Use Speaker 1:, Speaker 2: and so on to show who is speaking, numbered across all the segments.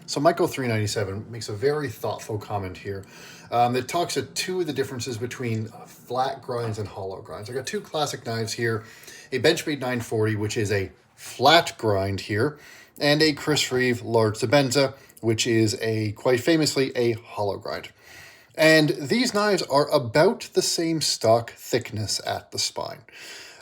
Speaker 1: So Michael397 makes a very thoughtful comment here that talks at two of the differences between flat grinds and hollow grinds. I got two classic knives here, a Benchmade 940, which is a flat grind here, and a Reeve Sebenza, which is quite famously a hollow grind. And these knives are about the same stock thickness at the spine.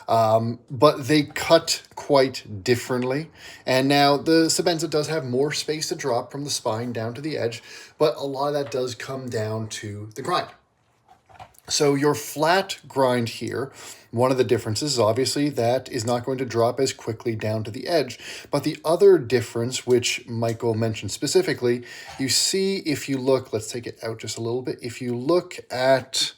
Speaker 1: But they cut quite differently. And now the Sebenza does have more space to drop from the spine down to the edge, but a lot of that does come down to the grind. So your flat grind here, one of the differences is obviously that is not going to drop as quickly down to the edge. But the other difference, which Michael mentioned specifically, you see if you look, let's take it out just a little bit. If you look at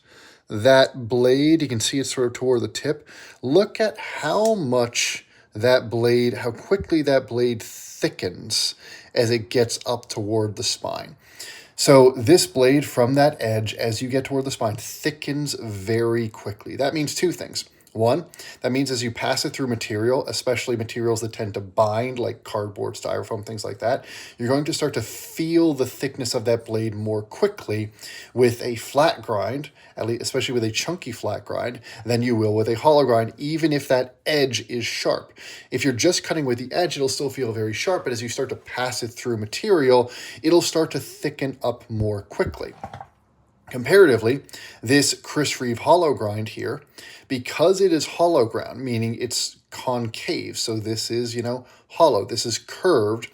Speaker 1: that blade, you can see it's sort of toward the tip. Look at how much that blade, how quickly that blade thickens as it gets up toward the spine. So this blade from that edge, as you get toward the spine, thickens very quickly. That means two things. One, that means as you pass it through material, especially materials that tend to bind, like cardboard, styrofoam, things like that, you're going to start to feel the thickness of that blade more quickly with a flat grind, at least, especially with a chunky flat grind, than you will with a hollow grind, even if that edge is sharp. If you're just cutting with the edge, it'll still feel very sharp, but as you start to pass it through material, it'll start to thicken up more quickly. Comparatively, this Reeve hollow grind here, because it is hollow ground, meaning it's concave, so this is, hollow, this is curved,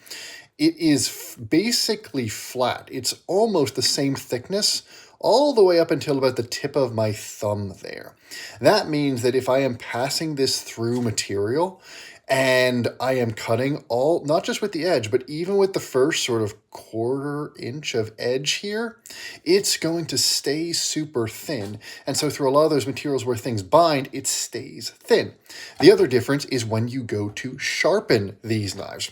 Speaker 1: it is basically flat. It's almost the same thickness all the way up until about the tip of my thumb there. That means that if I am passing this through material, and I am cutting not just with the edge, but even with the first sort of quarter inch of edge here, it's going to stay super thin. And so through a lot of those materials where things bind, it stays thin. The other difference is when you go to sharpen these knives.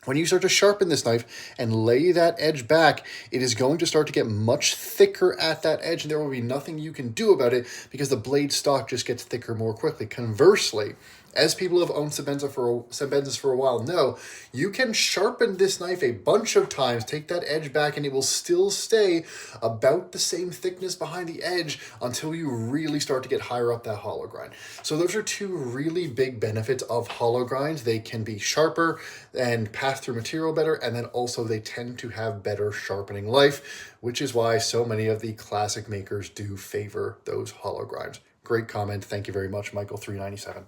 Speaker 1: When you start to sharpen this knife and lay that edge back, it is going to start to get much thicker at that edge, and there will be nothing you can do about it because the blade stock just gets thicker more quickly. Conversely, as people who have owned Sebenzas for a while know, you can sharpen this knife a bunch of times, take that edge back, and it will still stay about the same thickness behind the edge until you really start to get higher up that hollow grind. So those are two really big benefits of hollow grinds. They can be sharper and pass through material better, and then also they tend to have better sharpening life, which is why so many of the classic makers do favor those hollow grinds. Great comment. Thank you very much, Michael397.